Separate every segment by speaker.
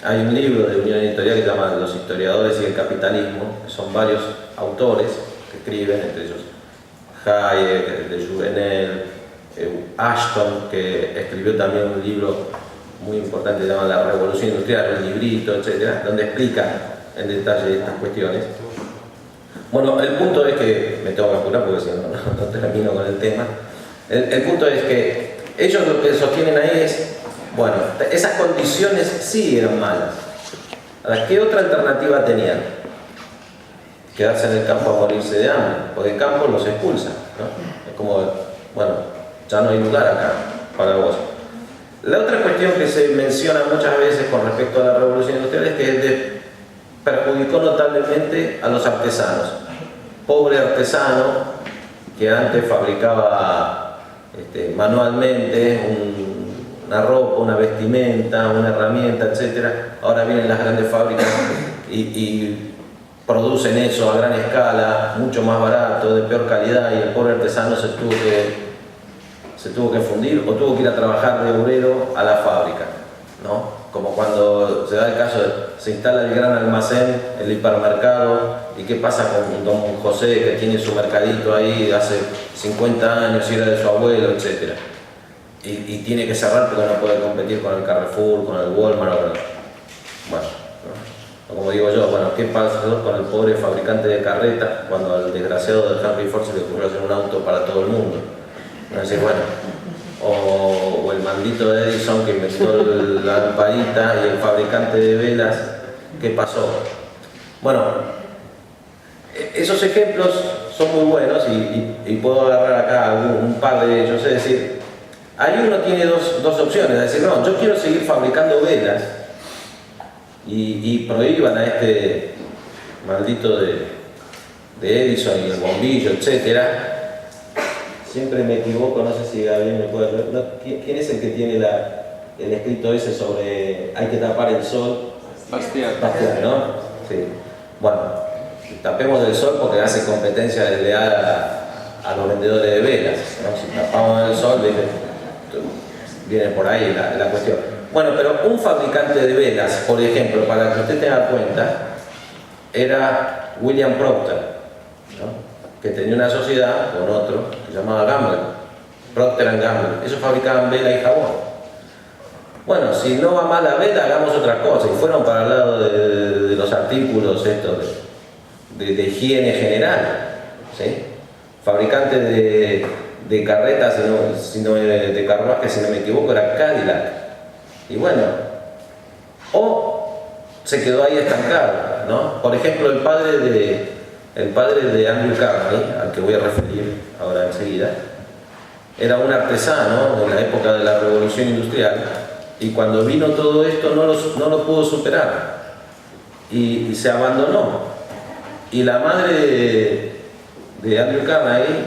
Speaker 1: Hay un libro de Unión Editorial que se llama Los historiadores y el capitalismo, que son varios autores que escriben, entre ellos Hayek, de Jouvenel, Ashton, que escribió también un libro muy importante que se llama La Revolución Industrial, un librito, etcétera, donde explican en detalle estas cuestiones. Bueno, el punto es que, me tengo que apurar porque si no, no termino con el tema. El punto es que ellos lo que sostienen ahí es, bueno, esas condiciones sí eran malas. Ahora, ¿qué otra alternativa tenían? Quedarse en el campo a morirse de hambre, porque el campo los expulsa, ¿no? Es como, bueno, ya no hay lugar acá para vos. La otra cuestión que se menciona muchas veces con respecto a la revolución industrial es que perjudicó notablemente a los artesanos. Pobre artesano que antes fabricaba manualmente una ropa, una vestimenta, una herramienta, etc. Ahora vienen las grandes fábricas y producen eso a gran escala, mucho más barato, de peor calidad, y el pobre artesano se tuvo que fundir o tuvo que ir a trabajar de obrero a la fábrica, ¿no? Como cuando se da el caso de se instala el gran almacén, el hipermercado, y qué pasa con don José, que tiene su mercadito ahí hace 50 años y era de su abuelo, etc. Y tiene que cerrar porque no puede competir con el Carrefour, con el Walmart, bueno, ¿no? Como digo yo, bueno, ¿qué pasa con el pobre fabricante de carretas cuando al desgraciado de Henry Ford se le ocurrió hacer un auto para todo el mundo? ¿No? Es decir, bueno, o el maldito de Edison que inventó la lamparita, y el fabricante de velas, ¿qué pasó? Bueno, esos ejemplos son muy buenos y puedo agarrar acá un par de ellos. Es decir, ahí uno tiene dos opciones, es decir, no, yo quiero seguir fabricando velas y prohíban a este maldito de Edison y el bombillo, etcétera. Siempre me equivoco, no sé si Gabriel me puede ver. No, ¿quién es el que tiene el escrito ese sobre hay que tapar el sol?
Speaker 2: Bastián.
Speaker 1: Bastián, ¿no? Sí. Bueno, tapemos el sol porque hace competencia desleal a los vendedores de velas, ¿no? Si tapamos el sol, viene por ahí la cuestión. Bueno, pero un fabricante de velas, por ejemplo, para que usted tenga cuenta, era William Procter, ¿no? Que tenía una sociedad con otro que se llamaba Gamble, Procter & Gamble. Ellos fabricaban vela y jabón. Bueno, si no va mal la vela, hagamos otra cosa. Y fueron para el lado de los artículos estos de higiene general, ¿sí? Fabricante de carretas, sino de carruajes, si no me equivoco, era Cadillac. Y bueno, o se quedó ahí estancado, ¿no? Por ejemplo, el padre de Andrew Carnegie, al que voy a referir ahora enseguida, era un artesano en la época de la Revolución Industrial, y cuando vino todo esto no lo pudo superar y se abandonó. Y la madre de Andrew Carnegie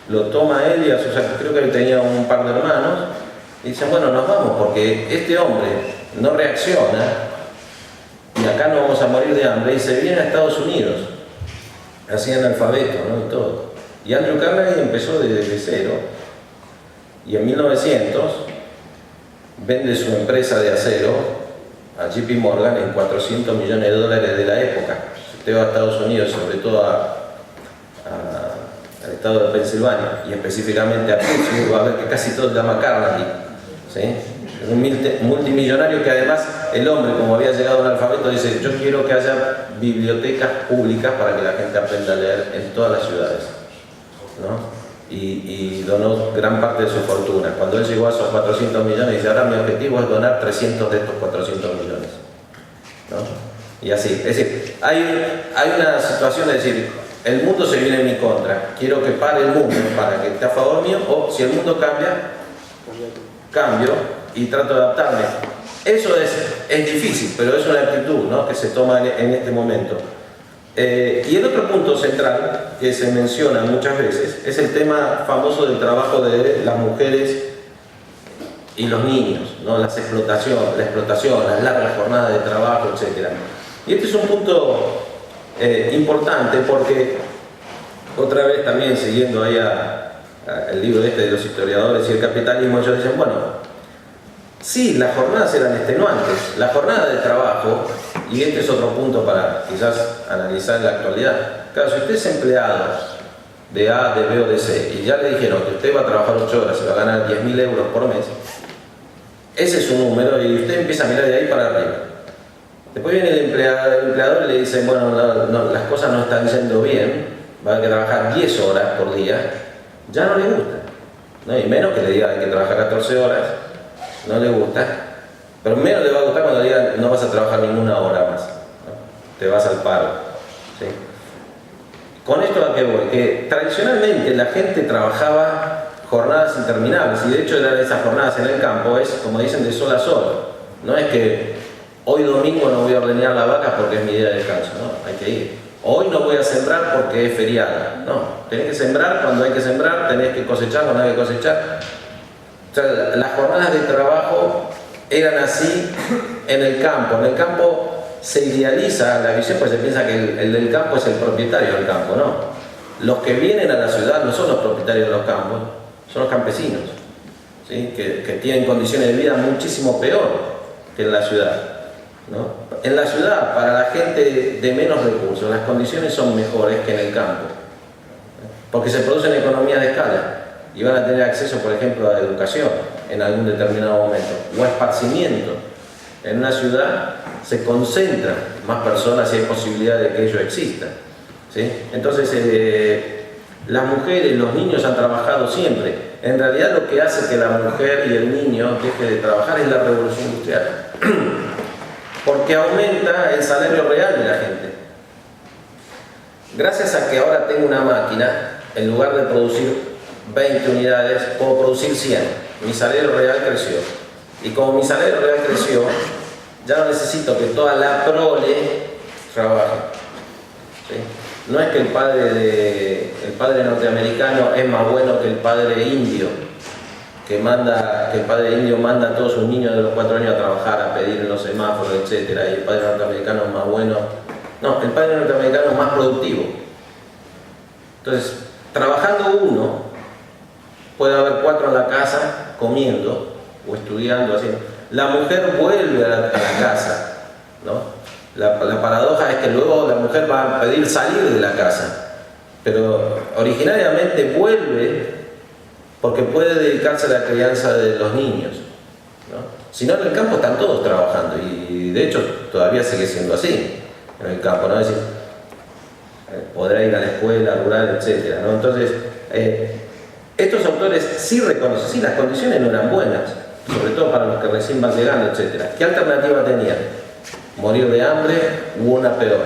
Speaker 1: lo toma a él y a sus, creo que él tenía un par de hermanos, y dicen, bueno, nos vamos porque este hombre no reacciona y acá no vamos a morir de hambre, y se viene a Estados Unidos, así analfabeto, ¿no? Y todo. Y Andrew Carnegie empezó desde cero, y en 1900 vende su empresa de acero a JP Morgan en $400 millones de la época. Si usted va a Estados Unidos, sobre todo al estado de Pensilvania, y específicamente a Pittsburgh, va a ver que casi todo se llama Carnegie, ¿sí? Un multimillonario que además el hombre, como había llegado a un alfabeto, dice, yo quiero que haya bibliotecas públicas para que la gente aprenda a leer en todas las ciudades, ¿no? Y donó gran parte de su fortuna. Cuando él llegó a esos 400 millones, dice, ahora mi objetivo es donar 300 de estos 400 millones, ¿no? Y así, es decir, hay una situación de decir, el mundo se viene en mi contra, quiero que pare el mundo para que esté a favor mío, o si el mundo cambio y trato de adaptarme. Eso es difícil, pero es una actitud, ¿no?, que se toma en este momento. Y el otro punto central que se menciona muchas veces es el tema famoso del trabajo de las mujeres y los niños, ¿no? La explotación, las largas jornadas de trabajo, etc. Y este es un punto importante porque, otra vez también siguiendo ahí el libro de los historiadores y el capitalismo, ellos dicen, bueno, Sí, las jornadas eran extenuantes. La jornada de trabajo, y este es otro punto para quizás analizar en la actualidad. Claro, si usted es empleado de A, de B o de C, y ya le dijeron que usted va a trabajar 8 horas y va a ganar 10.000 euros por mes, ese es su número y usted empieza a mirar de ahí para arriba. Después viene el empleador y le dice, bueno, no, las cosas no están yendo bien, va a haber que trabajar 10 horas por día, ya no le gusta, ¿no? Y menos que le diga que trabaja 14 horas, no le gusta, pero menos le va a gustar cuando le digan no vas a trabajar ninguna hora más, ¿no? Te vas al paro, ¿sí? Con esto a qué voy, que tradicionalmente la gente trabajaba jornadas interminables, y de hecho eran esas jornadas en el campo, es como dicen, de sol a sol. No es que hoy domingo no voy a ordeñar la vaca porque es mi día de descanso, no, hay que ir. Hoy no voy a sembrar porque es feriado, no, tenés que sembrar cuando hay que sembrar, tenés que cosechar cuando hay que cosechar. O sea, las jornadas de trabajo eran así en el campo. En el campo se idealiza la visión, pues se piensa que el del campo es el propietario del campo, no. Los que vienen a la ciudad no son los propietarios de los campos, son los campesinos, ¿sí? que tienen condiciones de vida muchísimo peor que en la ciudad, ¿no? En la ciudad, para la gente de menos recursos, las condiciones son mejores que en el campo, porque se producen economías de escala y van a tener acceso, por ejemplo, a educación en algún determinado momento, o a esparcimiento. En una ciudad se concentran más personas y hay posibilidad de que ello exista, ¿sí? Entonces, las mujeres, los niños han trabajado siempre. En realidad lo que hace que la mujer y el niño deje de trabajar es la revolución industrial, porque aumenta el salario real de la gente. Gracias a que ahora tengo una máquina, en lugar de producir 20 unidades, puedo producir 100. Mi salario real creció. Y como mi salario real creció, ya no necesito que toda la prole trabaje, ¿sí? No es que el padre norteamericano es más bueno que el padre indio, que el padre indio manda a todos sus niños de los 4 años a trabajar, a pedir en los semáforos, etc. Y el padre norteamericano es más bueno. No, el padre norteamericano es más productivo. Entonces, trabajando uno, puede haber 4 en la casa comiendo o estudiando, haciendo. La mujer vuelve a la casa, ¿no? La paradoja es que luego la mujer va a pedir salir de la casa, pero originariamente vuelve porque puede dedicarse a la crianza de los niños, ¿no? Si no, en el campo están todos trabajando y de hecho todavía sigue siendo así en el campo, ¿no? Es decir, podrá ir a la escuela rural, etc., ¿no? Entonces, estos autores sí reconocen, sí, las condiciones no eran buenas, sobre todo para los que recién van llegando, etc. ¿Qué alternativa tenían? Morir de hambre u una peor.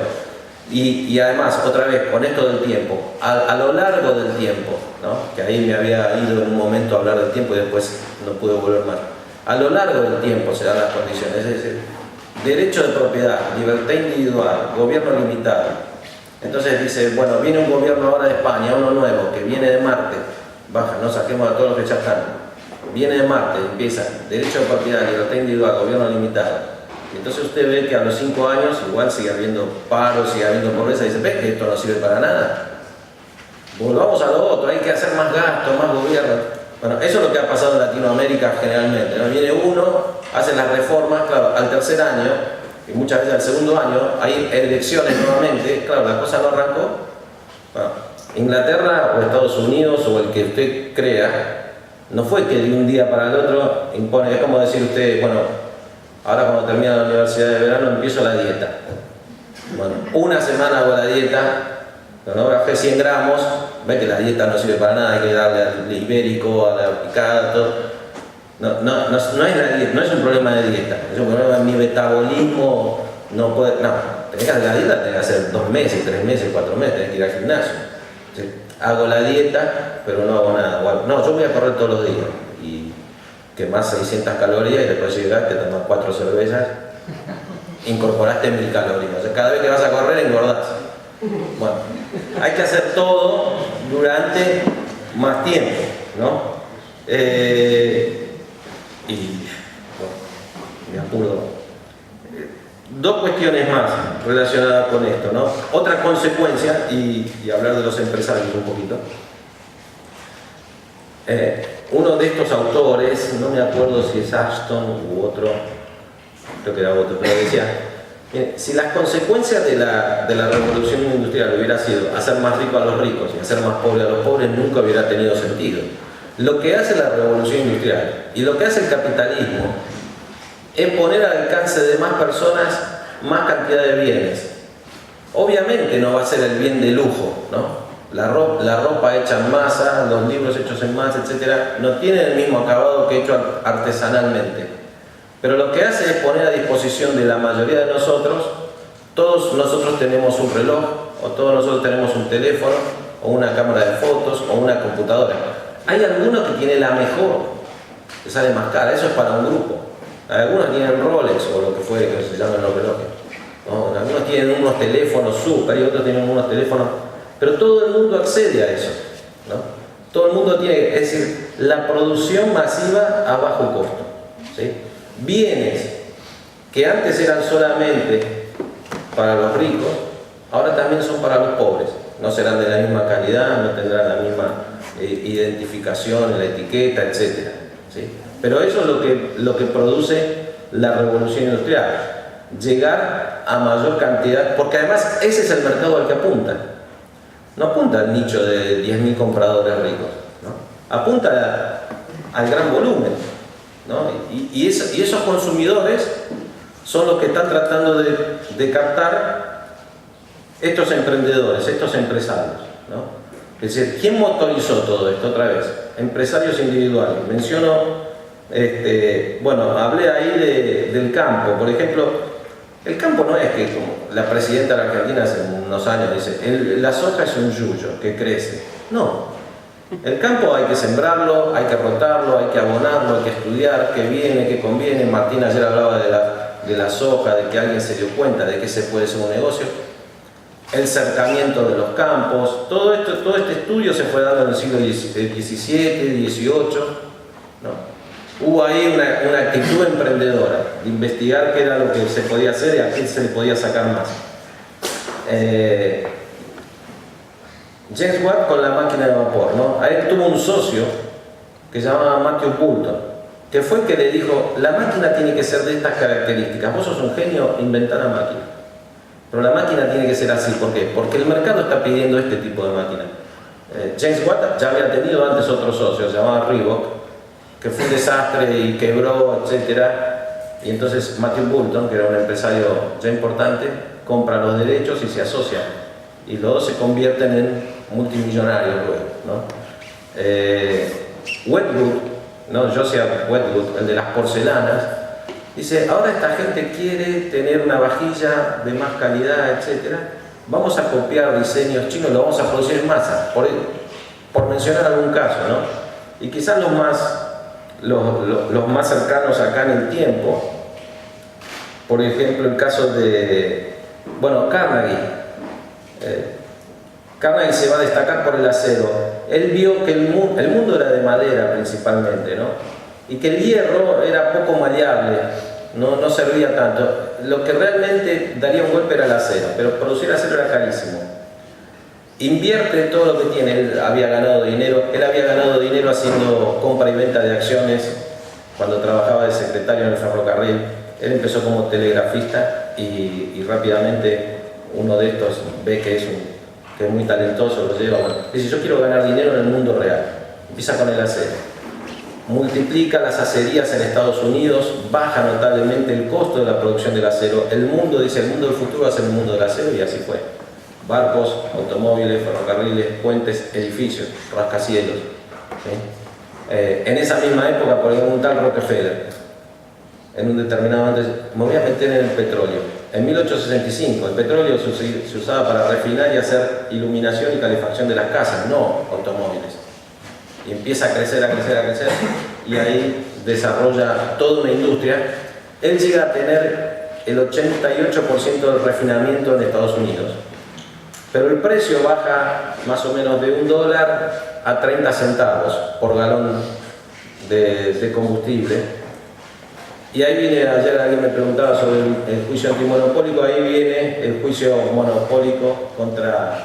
Speaker 1: Y además, otra vez, con esto del tiempo, a lo largo del tiempo, ¿no? Que ahí me había ido en un momento a hablar del tiempo y después no pude volver más. A lo largo del tiempo se dan las condiciones, es decir, derecho de propiedad, libertad individual, gobierno limitado. Entonces dice, bueno, viene un gobierno ahora de España, uno nuevo, que viene de Marte, baja, no saquemos a todos los que ya están. Viene de Marte, empieza, derecho de propiedad, libertad individual, gobierno limitado. Entonces usted ve que a los 5 años igual sigue habiendo paro, sigue habiendo pobreza, y dice, ¿ves que esto no sirve para nada? Volvamos a lo otro, hay que hacer más gasto, más gobierno. Bueno, eso es lo que ha pasado en Latinoamérica generalmente, ¿no? Viene uno, hace las reformas, claro, al tercer año, y muchas veces al segundo año, hay elecciones nuevamente, claro, la cosa no arrancó. Bueno, Inglaterra o Estados Unidos o el que usted crea, no fue que de un día para el otro impone, es como decir usted, bueno, ahora cuando termina la universidad de verano empiezo la dieta. Bueno, una semana hago la dieta, cuando bajé 100 gramos, ve que la dieta no sirve para nada, hay que darle al ibérico, a la picada, todo. No es la dieta, no es un problema de dieta, es un problema de mi metabolismo, no puede, no, tenés que hacer la dieta, tenés que hacer 2 meses, 3 meses, 4 meses, tenés que ir al gimnasio. ¿Sí? Hago la dieta, pero no hago nada. Bueno, no, yo voy a correr todos los días. Quemás 600 calorías y después llegás, te tomas 4 cervezas, incorporaste 1000 calorías. O sea, cada vez que vas a correr engordás. Bueno, hay que hacer todo durante más tiempo, ¿no? Y bueno, me apuro. 2 cuestiones más relacionadas con esto, ¿no? Otra consecuencia, y hablar de los empresarios un poquito. uno de estos autores, no me acuerdo si es Ashton u otro, creo que era otro, pero decía, si las consecuencias de la revolución industrial hubiera sido hacer más ricos a los ricos y hacer más pobres a los pobres, nunca hubiera tenido sentido. Lo que hace la revolución industrial y lo que hace el capitalismo es poner al alcance de más personas más cantidad de bienes. Obviamente no va a ser el bien de lujo, ¿no? La ropa hecha en masa, los libros hechos en masa, etc., no tienen el mismo acabado que hecho artesanalmente. Pero lo que hace es poner a disposición de la mayoría de nosotros, todos nosotros tenemos un reloj, o todos nosotros tenemos un teléfono, o una cámara de fotos, o una computadora. Hay algunos que tienen la mejor, que sale más cara, eso es para un grupo. Algunos tienen Rolex, o lo que fuere que se llaman los relojes, ¿no? Algunos tienen unos teléfonos super y otros tienen unos teléfonos, pero todo el mundo accede a eso, ¿no? Todo el mundo tiene, es decir, la producción masiva a bajo costo, ¿sí? Bienes que antes eran solamente para los ricos, ahora también son para los pobres. No serán de la misma calidad, no tendrán la misma identificación en la etiqueta, etc., ¿sí? Pero eso es lo que produce la revolución industrial. Llegar a mayor cantidad, porque además ese es el mercado al que apunta. No apunta al nicho de 10.000 compradores ricos, ¿no? Apunta al gran volumen, ¿no? Y esos consumidores son los que están tratando de captar estos emprendedores, estos empresarios, ¿no? Es decir, ¿quién motorizó todo esto otra vez? Empresarios individuales. Menciono, bueno, hablé ahí del campo. Por ejemplo, el campo no es que, como la presidenta de la Argentina hace unos años dice, la soja es un yuyo que crece. No. El campo hay que sembrarlo, hay que rotarlo, hay que abonarlo, hay que estudiar qué viene, qué conviene. Martín ayer hablaba de la soja, de que alguien se dio cuenta de que ese puede ser un negocio. El cercamiento de los campos, todo este estudio se fue dando en el siglo XVII, XVIII, ¿no? Hubo ahí una actitud emprendedora, de investigar qué era lo que se podía hacer y a quién se le podía sacar más. James Watt con la máquina de vapor, ¿no? A él tuvo un socio que se llamaba Matthew Boulton, que fue el que le dijo, la máquina tiene que ser de estas características, vos sos un genio, inventá la máquina. Pero la máquina tiene que ser así, ¿por qué? Porque el mercado está pidiendo este tipo de máquina. James Watt ya había tenido antes otro socio, se llamaba Reebok, que fue un desastre y quebró, etc. Y entonces Matthew Boulton, que era un empresario ya importante, compra los derechos y se asocia. Y los dos se convierten en multimillonarios luego, ¿no? Wedgwood, ¿no? Josiah Wedgwood, el de las porcelanas, dice, ahora esta gente quiere tener una vajilla de más calidad, etc. Vamos a copiar diseños chinos, lo vamos a producir en masa, por mencionar algún caso, ¿no? Y quizás los más cercanos acá en el tiempo, por ejemplo el caso de, bueno, Carnegie. Carnegie se va a destacar por el acero. Él vio que el mundo era de madera principalmente, ¿no? Y que el hierro era poco maleable, no servía tanto. Lo que realmente daría un golpe era el acero, pero producir acero era carísimo. Invierte todo lo que tiene. Él había ganado dinero haciendo compra y venta de acciones cuando trabajaba de secretario en el ferrocarril. Él empezó como telegrafista y rápidamente uno de estos ve que es muy talentoso, lo lleva. Bueno, dice, yo quiero ganar dinero en el mundo real. Empieza con el acero. Multiplica las acerías en Estados Unidos, baja notablemente el costo de la producción del acero. El mundo del futuro va a ser el mundo del acero, y así fue. Barcos, automóviles, ferrocarriles, puentes, edificios, rascacielos, ¿sí? En esa misma época, por ejemplo, un tal Rockefeller, en un determinado momento, me voy a meter en el petróleo. En 1865, el petróleo se usaba para refinar y hacer iluminación y calefacción de las casas, no automóviles. Y empieza a crecer, y ahí desarrolla toda una industria. Él llega a tener el 88% del refinamiento en Estados Unidos. Pero el precio baja más o menos de $1 a 30 centavos por galón de combustible. Y ahí viene, ayer alguien me preguntaba sobre el juicio antimonopólico, ahí viene el juicio monopólico contra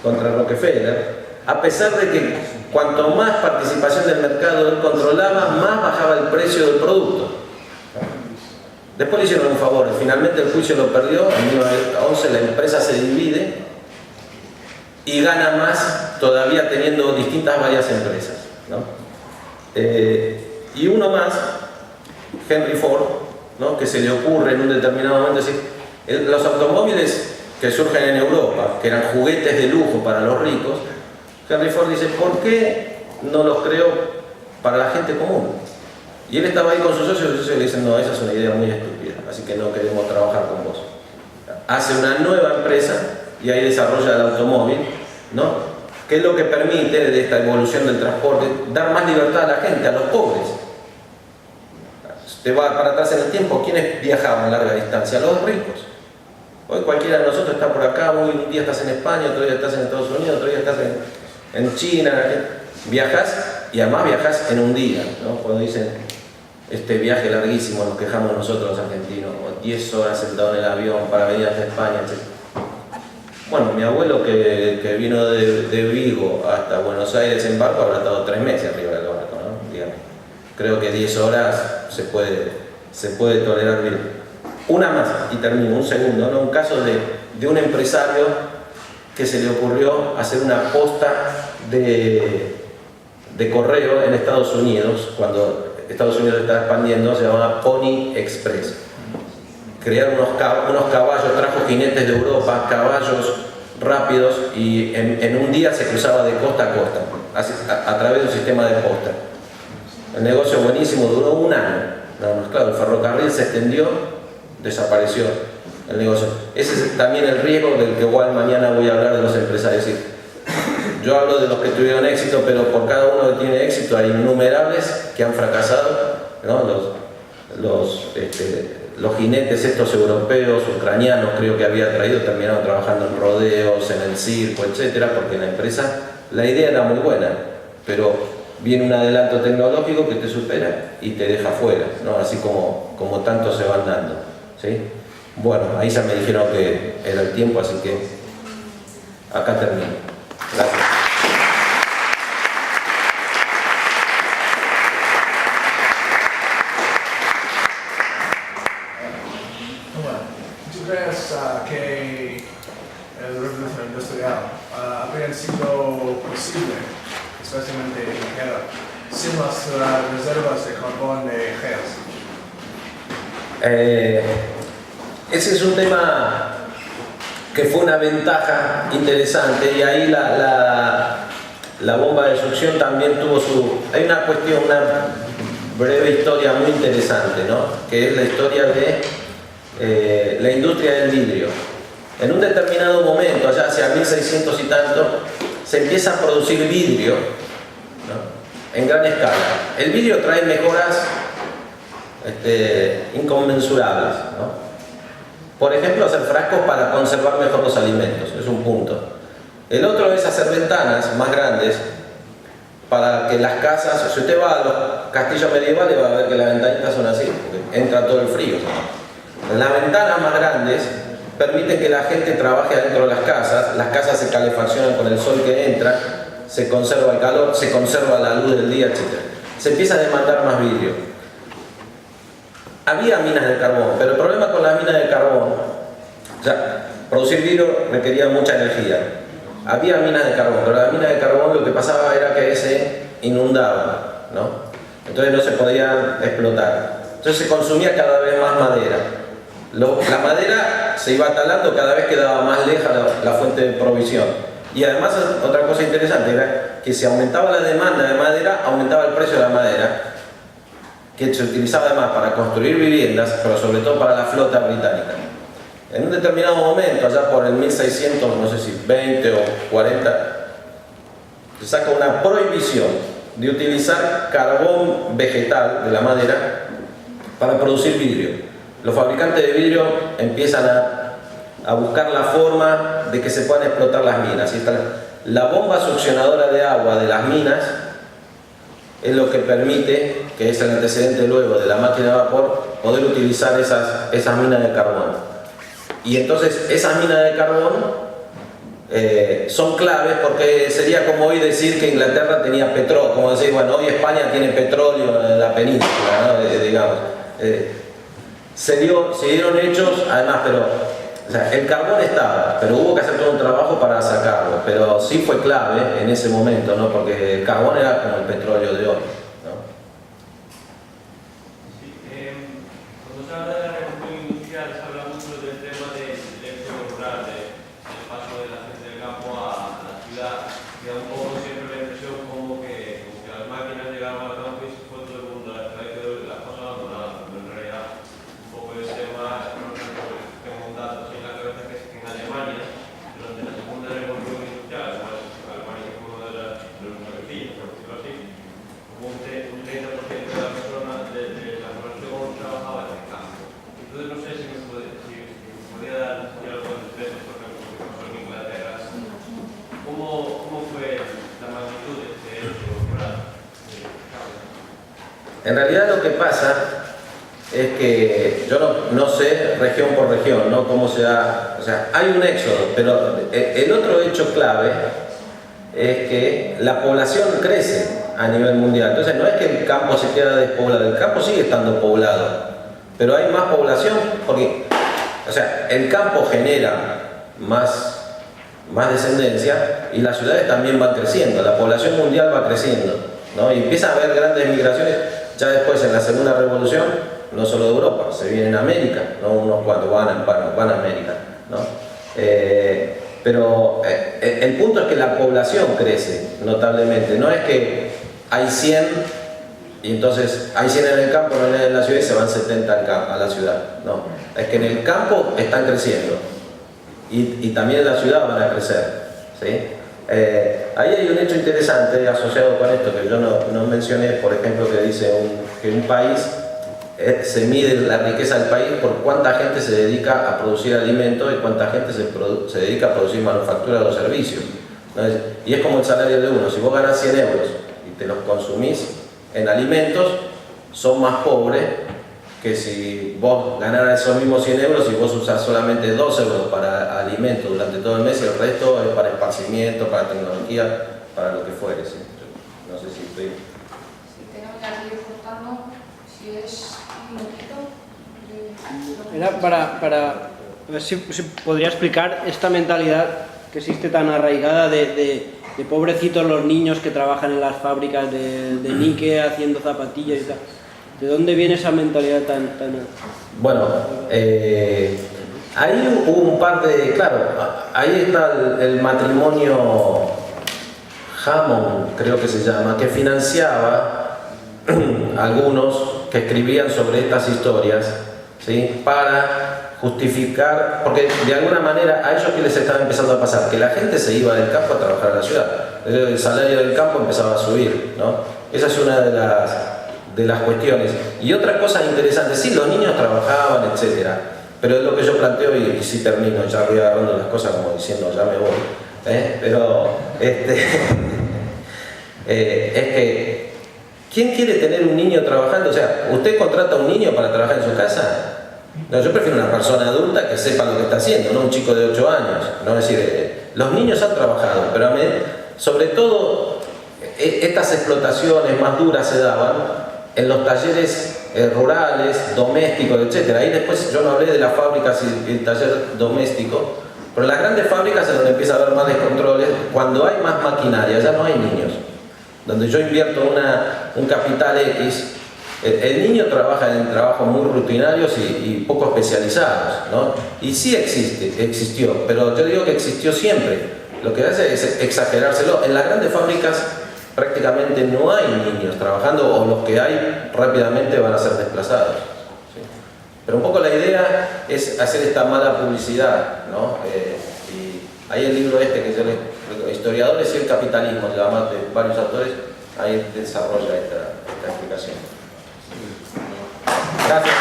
Speaker 1: Rockefeller, a pesar de que cuanto más participación del mercado él controlaba, más bajaba el precio del producto. Después le hicieron un favor, finalmente el juicio lo perdió, en 1911 la empresa se divide y gana más todavía teniendo varias empresas, ¿no? Y uno más, Henry Ford, ¿no? Que se le ocurre en un determinado momento decir, los automóviles que surgen en Europa, que eran juguetes de lujo para los ricos, Henry Ford dice, ¿por qué no los creo para la gente común? Y él estaba ahí con sus socios y sus socios le dicen, no, esa es una idea muy estúpida, así que no queremos trabajar con vos. Hace una nueva empresa y ahí desarrolla el automóvil, ¿no? Que es lo que permite, de esta evolución del transporte, dar más libertad a la gente, a los pobres. Te va para atrás en el tiempo, ¿quiénes viajaban larga distancia? Los ricos. Hoy cualquiera de nosotros está por acá, un día estás en España, otro día estás en Estados Unidos, otro día estás en China. Viajas y además viajas en un día, ¿no? Cuando dicen este viaje larguísimo, nos quejamos nosotros los argentinos, 10 horas sentado en el avión para venir a España, etc. Bueno, mi abuelo que vino de Vigo hasta Buenos Aires en barco habrá estado 3 meses arriba del barco, ¿no? Digamos. Creo que 10 horas se puede tolerar bien. Una más, y termino, un segundo, ¿no? Un caso de un empresario que se le ocurrió hacer una posta de correo en Estados Unidos, cuando Estados Unidos estaba expandiendo, se llamaba Pony Express. Crearon unos caballos, trajo jinetes de Europa, caballos rápidos, y en un día se cruzaba de costa a costa, a través de un sistema de posta. El negocio buenísimo, duró un año. Nada más, claro, el ferrocarril se extendió, desapareció el negocio. Ese es también el riesgo del que igual mañana voy a hablar de los empresarios. Es decir, yo hablo de los que tuvieron éxito, pero por cada uno que tiene éxito hay innumerables que han fracasado, ¿no? Los jinetes estos europeos, ucranianos, creo que había traído, terminaron trabajando en rodeos, en el circo, etcétera, porque en la empresa la idea era muy buena, pero viene un adelanto tecnológico que te supera y te deja fuera, ¿no? Así como tantos se van dando, ¿sí? Bueno, ahí ya me dijeron que era el tiempo, así que acá termino. Gracias.
Speaker 2: ¿Tú crees que el revolución industrial habría sido posible, especialmente en Nigeria, sin las reservas de carbón de GEAS?
Speaker 1: Ese es un tema que fue una ventaja interesante, y ahí la bomba de succión también tuvo su... Hay una cuestión, una breve historia muy interesante, ¿no? Que es la historia de la industria del vidrio. En un determinado momento, allá hacia 1600 y tanto, se empieza a producir vidrio, ¿no? En gran escala. El vidrio trae mejoras inconmensurables, ¿no? Por ejemplo, hacer frascos para conservar mejor los alimentos, es un punto. El otro es hacer ventanas más grandes para que las casas, si usted va a los castillos medievales va a ver que las ventanitas son así, porque entra todo el frío. Las ventanas más grandes permiten que la gente trabaje adentro de las casas se calefaccionan con el sol que entra, se conserva el calor, se conserva la luz del día, etc. Se empieza a demandar más vidrio. Había minas de carbón, pero el problema con las minas de carbón, producir vidrio requería mucha energía. Había minas de carbón, pero las minas de carbón lo que pasaba era que se inundaban, ¿no? Entonces no se podían explotar. Entonces se consumía cada vez más madera. La madera se iba talando, cada vez quedaba más lejos la fuente de provisión. Y además otra cosa interesante era que si aumentaba la demanda de madera, aumentaba el precio de la madera, que se utilizaba además para construir viviendas, pero sobre todo para la flota británica. En un determinado momento, allá por el 1600, no sé si 20 o 40, se saca una prohibición de utilizar carbón vegetal de la madera para producir vidrio. Los fabricantes de vidrio empiezan a buscar la forma de que se puedan explotar las minas. Y la bomba succionadora de agua de las minas es lo que permite, que es el antecedente luego de la máquina de vapor, poder utilizar esas minas de carbón. Y entonces esas minas de carbón son claves porque sería como hoy decir que Inglaterra tenía petróleo, como decir, bueno, hoy España tiene petróleo en la península, ¿no? Digamos. Se dieron hechos, además, pero o sea, el carbón estaba, pero hubo que hacer todo un trabajo para sacarlo, pero sí fue clave en ese momento, ¿no? Porque el carbón era como el petróleo de hoy, ¿no?
Speaker 3: Sí, cuando se habla de la revolución industrial se habla mucho del tema del empleo rural, del paso de la gente del campo a la ciudad, y da un poco siempre la impresión como que las máquinas llegaron al campo y se fue todo el mundo a la ciudad y quedó las cosas abandonadas, pero en realidad un poco el tema, no tengo un dato así en la cabeza, que es que en Alemania, durante la segunda revolución industrial, además Alemania fue uno de los vecinos, por decirlo así, hubo un 30% de la persona de la población trabajaba en el campo. Entonces no sé si me podría dar algo de peso, por ejemplo, que pasó en Inglaterra. ¿Cómo fue la magnitud de este hecho rural?
Speaker 1: En realidad lo que pasa es que yo no sé región por región, ¿no? Cómo se da, o sea, hay un éxodo, pero el otro hecho clave es que la población crece a nivel mundial. Entonces no es que el campo se queda despoblado, el campo sigue estando poblado, pero hay más población porque, o sea, el campo genera más descendencia y las ciudades también van creciendo, la población mundial va creciendo, ¿no? Y empieza a haber grandes migraciones. Ya después en la segunda revolución, no solo de Europa, se vienen a América, ¿no? Unos cuantos van a América, ¿no? Pero el punto es que la población crece notablemente, no es que hay 100 y entonces hay 100 en el campo, no en la ciudad y se van 70 a la ciudad, no, es que en el campo están creciendo y también en la ciudad van a crecer, ¿sí? Ahí hay un hecho interesante asociado con esto que yo no mencioné, por ejemplo, que dice que un país se mide la riqueza del país por cuánta gente se dedica a producir alimentos y cuánta gente se dedica a producir manufactura o servicios. Entonces, y es como el salario de uno, si vos ganas 100 euros y te los consumís en alimentos, son más pobres que si vos ganaras esos mismos 100 euros y vos usás solamente 2 euros para alimentos durante todo el mes y el resto es para esparcimiento, para tecnología, para lo que fuere, ¿sí? No sé si estoy...
Speaker 4: Si tenemos que seguir cortando, si es un minutito.
Speaker 5: Era para ver si podría explicar esta mentalidad que existe tan arraigada de pobrecitos los niños que trabajan en las fábricas de níquel haciendo zapatillas y tal. ¿De dónde viene esa mentalidad tan...
Speaker 1: Bueno, ahí hubo un par de... Claro, ahí está el matrimonio Hammond, creo que se llama, que financiaba algunos que escribían sobre estas historias, ¿sí? Para justificar, porque de alguna manera a ellos que les estaba empezando a pasar, que la gente se iba del campo a trabajar a la ciudad, el salario del campo empezaba a subir, ¿no? Esa es una de las cuestiones. Y otra cosa interesante, sí, los niños trabajaban, etcétera, pero es lo que yo planteo y sí termino, ya voy agarrando las cosas como diciendo, ya me voy, pero es que ¿quién quiere tener un niño trabajando? O sea, ¿usted contrata a un niño para trabajar en su casa? No, yo prefiero una persona adulta que sepa lo que está haciendo, no un chico de 8 años, ¿no? Es decir, los niños han trabajado, pero sobre todo estas explotaciones más duras se daban en los talleres rurales, domésticos, etc. Ahí después yo no hablé de las fábricas y el taller doméstico, pero en las grandes fábricas es donde empieza a haber más descontroles, cuando hay más maquinaria, ya no hay niños. Donde yo invierto un capital X, el niño trabaja en trabajos muy rutinarios y poco especializados, ¿no? Y sí existió, pero yo digo que existió siempre. Lo que hace es exagerárselo. En las grandes fábricas prácticamente no hay niños trabajando, o los que hay rápidamente van a ser desplazados, ¿sí? Pero un poco la idea es hacer esta mala publicidad, ¿no? Y hay el libro este que yo les historiadores y el capitalismo, de varios autores, ahí desarrolla esta explicación. Gracias.